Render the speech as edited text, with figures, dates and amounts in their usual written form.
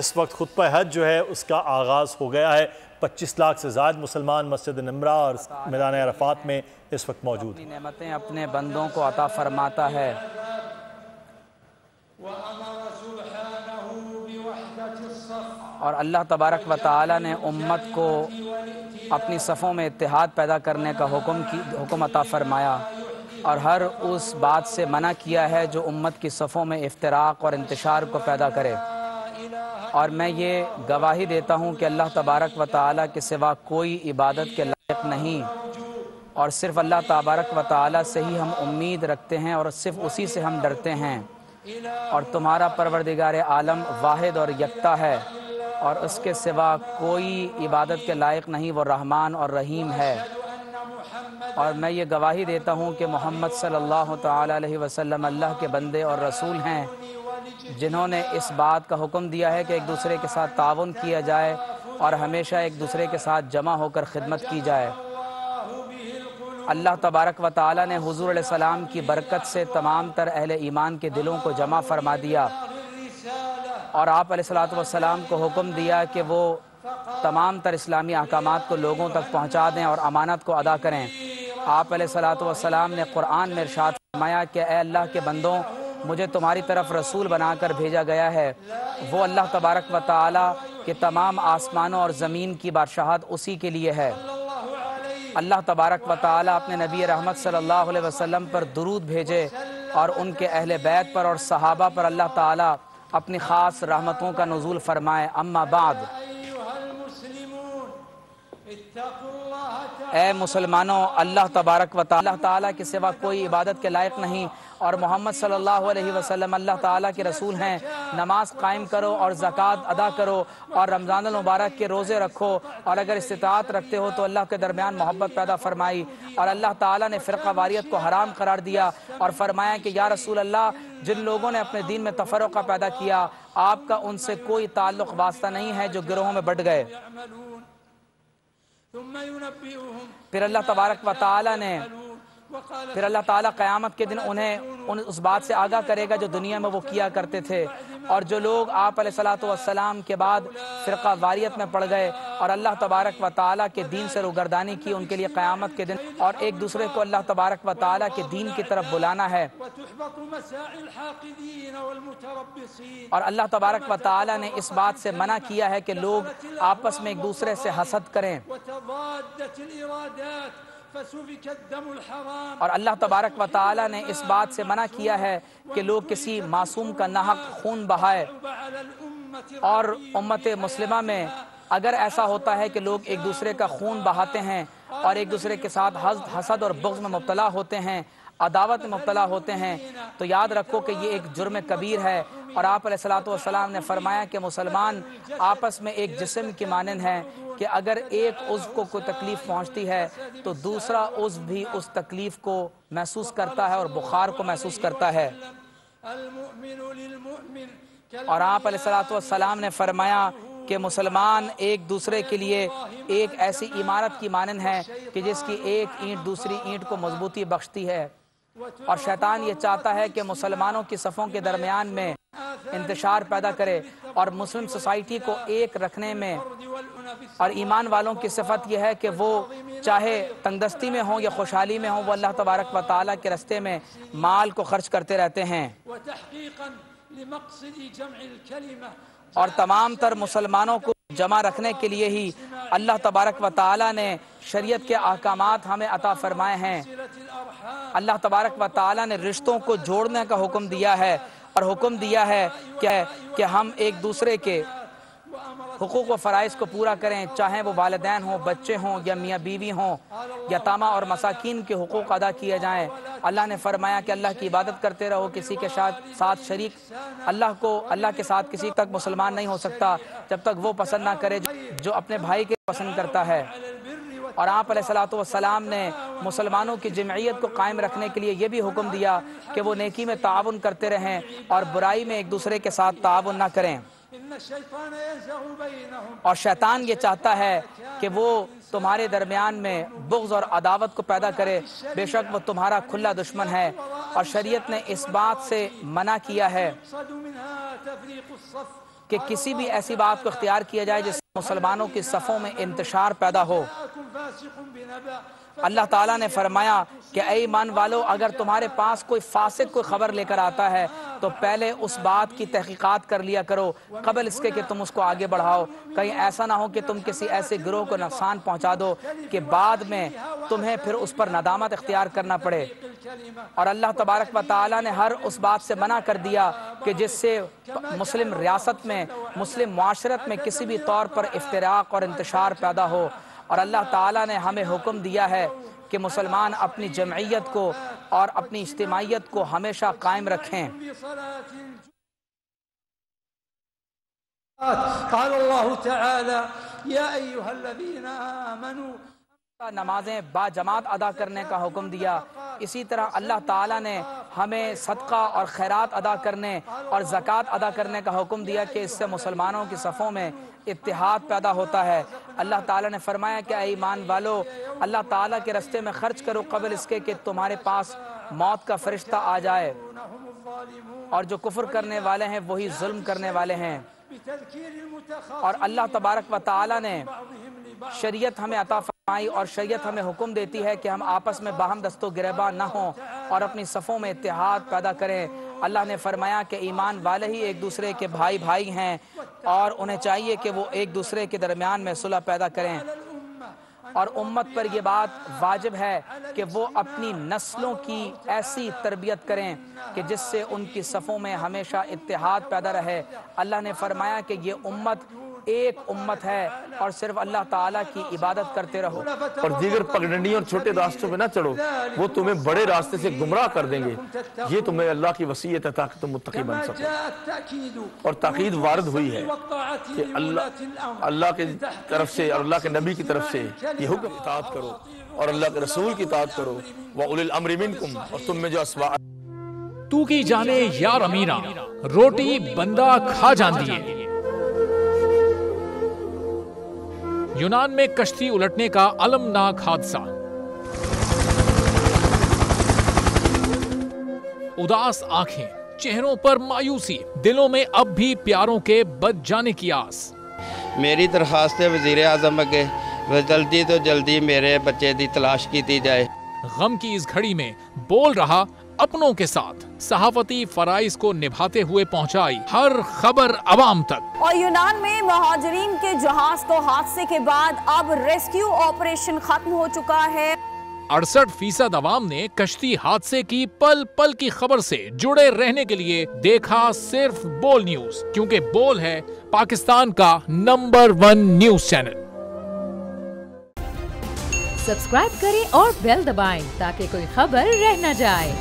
اس وقت خطبہ حج جو ہے اس کا آغاز ہو گیا ہے۔ 25 لاکھ سے زائد مسلمان مسجد نمرہ اور میدان عرفات میں اس وقت موجود ہیں۔ اپنی نعمتیں اپنے بندوں کو عطا فرماتا ہے اور اللہ تبارک و تعالی نے امت کو اپنی صفوں میں اتحاد پیدا کرنے کا حکم عطا فرمایا اور ہر اس بات سے منع کیا ہے جو امت کی صفوں میں افتراق اور انتشار کو پیدا کرے۔ اور میں یہ گواہی دیتا ہوں کہ اللہ تبارک و تعالی کے سوا کوئی عبادت کے لائق نہیں، اور صرف اللہ تبارک و تعالی سے ہی ہم امید رکھتے ہیں اور صرف اسی سے ہم ڈرتے ہیں، اور تمہارا پروردگار عالم واحد اور یکتا ہے اور اس کے سوا کوئی عبادت کے لائق نہیں، وہ رحمان اور رحیم ہے۔ اور میں یہ گواہی دیتا ہوں کہ محمد صلی اللہ تعالی علیہ وسلم اللہ کے بندے اور رسول ہیں، جنہوں نے اس بات کا حکم دیا ہے کہ ایک دوسرے کے ساتھ تعاون کیا جائے اور ہمیشہ ایک دوسرے کے ساتھ جمع ہو کر خدمت کی جائے۔ اللہ تبارک و تعالی نے حضور علیہ السلام کی برکت سے تمام تر اہل ایمان کے دلوں کو جمع فرما دیا، اور آپ علیہ السلام کو حکم دیا کہ وہ تمام تر اسلامی احکامات کو لوگوں تک پہنچا دیں اور امانت کو ادا کریں۔ آپ علیہ السلام نے قرآن میں ارشاد فرمایا کہ اے اللہ کے بندوں، مجھے تمہاری طرف رسول بنا کر بھیجا گیا ہے۔ وہ اللہ تبارک و تعالی کہ تمام آسمانوں اور زمین کی بادشاہت اسی کے لیے ہے۔ اللہ تبارک و تعالی اپنے نبی رحمت صلی اللہ علیہ وسلم پر درود بھیجے اور ان کے اہل بیت پر اور صحابہ پر اللہ تعالی اپنی خاص رحمتوں کا نزول فرمائے۔ اما بعد، اے مسلمانوں، اللہ تبارک و تعالی کے سوا کوئی عبادت کے لائق نہیں، اور محمد صلی اللہ علیہ وسلم اللہ تعالیٰ کے رسول ہیں۔ نماز قائم کرو اور زکوٰۃ ادا کرو اور رمضان المبارک کے روزے رکھو، اور اگر استطاعت رکھتے ہو تو اللہ کے درمیان محبت پیدا فرمائی۔ اور اللہ تعالیٰ نے فرقہ واریت کو حرام قرار دیا اور فرمایا کہ یا رسول اللہ، جن لوگوں نے اپنے دین میں تفرقہ پیدا کیا، آپ کا ان سے کوئی تعلق واسطہ نہیں ہے جو گروہوں میں بٹ گئے۔ پھر اللہ تبارک و تعالی نے قیامت کے دن انہیں اس بات سے آگاہ کرے گا جو دنیا میں وہ کیا کرتے تھے، اور جو لوگ آپ علیہ السلام کے بعد فرقہ واریت میں پڑ گئے اور اللہ تبارک و تعالی کے دین سے روگردانی کی، ان کے لیے قیامت کے دن اور ایک دوسرے کو اللہ تبارک و تعالی کے دین کی طرف بلانا ہے۔ اور اللہ تبارک و تعالی نے اس بات سے منع کیا ہے کہ لوگ آپس میں ایک دوسرے سے حسد کریں، اور اللہ تبارک و تعالی نے اس بات سے منع کیا ہے کہ لوگ کسی معصوم کا ناحق خون بہائے۔ اور امت مسلمہ میں اگر ایسا ہوتا ہے کہ لوگ ایک دوسرے کا خون بہاتے ہیں اور ایک دوسرے کے ساتھ حسد اور بغض میں مبتلا ہوتے ہیں، عداوت میں مبتلا ہوتے ہیں، تو یاد رکھو کہ یہ ایک جرم کبیر ہے۔ اور آپ علیہ السلام نے فرمایا کہ مسلمان آپس میں ایک جسم کی مانند ہیں کہ اگر ایک عضو کو کوئی تکلیف پہنچتی ہے تو دوسرا عضو بھی اس تکلیف کو محسوس کرتا ہے اور بخار کو محسوس کرتا ہے۔ اور آپ علیہ السلام نے فرمایا کہ مسلمان ایک دوسرے کے لیے ایک ایسی عمارت کی مانند ہے کہ جس کی ایک اینٹ دوسری اینٹ کو مضبوطی بخشتی ہے، اور شیطان یہ چاہتا ہے کہ مسلمانوں کی صفوں کے درمیان میں انتشار پیدا کرے اور مسلم سوسائٹی کو ایک رکھنے میں، اور ایمان والوں کی صفت یہ ہے کہ وہ چاہے تنگدستی میں ہوں یا خوشحالی میں ہوں، وہ اللہ تبارک و تعالی کے راستے میں مال کو خرچ کرتے رہتے ہیں۔ اور تمام تر مسلمانوں کو جمع رکھنے کے لیے ہی اللہ تبارک و تعالی نے شریعت کے احکامات ہمیں عطا فرمائے ہیں۔ اللہ تبارک و تعالی نے رشتوں کو جوڑنے کا حکم دیا ہے، اور حکم دیا ہے کہ ہم ایک دوسرے کے حقوق و فرائض کو پورا کریں، چاہے وہ والدین ہوں، بچے ہوں یا میاں بیوی ہوں، یتامہ اور مساکین کے حقوق ادا کیے جائیں۔ اللہ نے فرمایا کہ اللہ کی عبادت کرتے رہو، کسی کے ساتھ شریک اللہ کے ساتھ کسی تک مسلمان نہیں ہو سکتا جب تک وہ پسند نہ کرے جو اپنے بھائی کے پسند کرتا ہے۔ اور آپ علیہ السلام نے مسلمانوں کی جمعیت کو قائم رکھنے کے لیے یہ بھی حکم دیا کہ وہ نیکی میں تعاون کرتے رہیں اور برائی میں ایک دوسرے کے ساتھ تعاون نہ کریں۔ اور شیطان یہ چاہتا ہے کہ وہ تمہارے درمیان میں بغض اور عداوت کو پیدا کرے، بے شک وہ تمہارا کھلا دشمن ہے، اور شریعت نے اس بات سے منع کیا ہے کہ کسی بھی ایسی بات کو اختیار کیا جائے جس سے مسلمانوں کی صفوں میں انتشار پیدا ہو۔ اللہ تعالیٰ نے فرمایا کہ اے ایمان والو، اگر تمہارے پاس کوئی فاسق کوئی خبر لے کر آتا ہے تو پہلے اس بات کی تحقیقات کر لیا کرو قبل اس کے کہ تم اس کو آگے بڑھاؤ، کہیں ایسا نہ ہو کہ تم کسی ایسے گروہ کو نقصان پہنچا دو کہ بعد میں تمہیں پھر اس پر ندامت اختیار کرنا پڑے۔ اور اللہ تبارک و تعالیٰ نے ہر اس بات سے منع کر دیا کہ جس سے مسلم ریاست میں، مسلم معاشرت میں کسی بھی طور پر افتراق اور انتشار پیدا ہو۔ اور اللہ تعالیٰ نے ہمیں حکم دیا ہے کہ مسلمان اپنی جمعیت کو اور اپنی اجتماعیت کو ہمیشہ قائم رکھیں۔ قال اللہ تعالی یا ایھا الذین آمنوا، نمازیں با جماعت ادا کرنے کا حکم دیا۔ اسی طرح اللہ تعالیٰ نے ہمیں صدقہ اور خیرات ادا کرنے اور زکوٰۃ ادا کرنے کا حکم دیا کہ اس سے مسلمانوں کی صفوں میں اتحاد پیدا ہوتا ہے۔ اللہ تعالیٰ نے فرمایا کہ اے ایمان والو، اللہ تعالیٰ کے راستے میں خرچ کرو قبل اس کے کہ تمہارے پاس موت کا فرشتہ آ جائے، اور جو کفر کرنے والے ہیں وہی ظلم کرنے والے ہیں۔ اور اللہ تبارک و تعالیٰ نے شریعت ہمیں عطا فرمائی اور شریعت ہمیں حکم دیتی ہے کہ ہم آپس میں باہم دست و گریباں نہ ہوں اور اپنی صفوں میں اتحاد پیدا کریں۔ اللہ نے فرمایا کہ ایمان والے ہی ایک دوسرے کے بھائی بھائی ہیں اور انہیں چاہیے کہ وہ ایک دوسرے کے درمیان میں صلح پیدا کریں، اور امت پر یہ بات واجب ہے کہ وہ اپنی نسلوں کی ایسی تربیت کریں کہ جس سے ان کی صفوں میں ہمیشہ اتحاد پیدا رہے۔ اللہ نے فرمایا کہ یہ امت ایک امت ہے اور صرف اللہ تعالیٰ کی عبادت کرتے رہو، اور دیگر پگڈنڈیوں اور چھوٹے راستوں پہ نہ چڑھو، وہ تمہیں بڑے راستے سے گمراہ کر دیں گے۔ یہ تمہیں اللہ کی وصیت ہے تاکہ تم متقی بن سکو۔ اور تاکید وارد ہوئی ہے کہ اللہ کی طرف سے اور اللہ کے نبی کی طرف سے یہ حکم اطاعت کرو اور اللہ کے رسول کی اطاعت کرو، وَأُولِي الْأَمْرِ مِنْكُمْ، اور تم میں جو اسباب تو کی جانے یار امیرہ روٹی بندہ کھا جاندی ہے۔ یونان میں کشتی الٹنے کا المناک حادثہ، اداس آنکھیں، چہروں پر مایوسی، دلوں میں اب بھی پیاروں کے بچ جانے کی آس۔ میری درخواست ہے وزیر اعظم اگے جلدی تو جلدی میرے بچے دی تلاش کی جائے۔ غم کی اس گھڑی میں بول رہا اپنوں کے ساتھ، صحافتی فرائض کو نبھاتے ہوئے پہنچائی ہر خبر عوام تک۔ اور یونان میں مہاجرین کے جہاز کو حادثے کے بعد اب ریسکیو آپریشن ختم ہو چکا ہے۔ 68% عوام نے کشتی حادثے کی پل پل کی خبر سے جڑے رہنے کے لیے دیکھا صرف بول نیوز، کیونکہ بول ہے پاکستان کا نمبر 1 نیوز چینل۔ سبسکرائب کریں اور بیل دبائیں تاکہ کوئی خبر رہ نہ جائے۔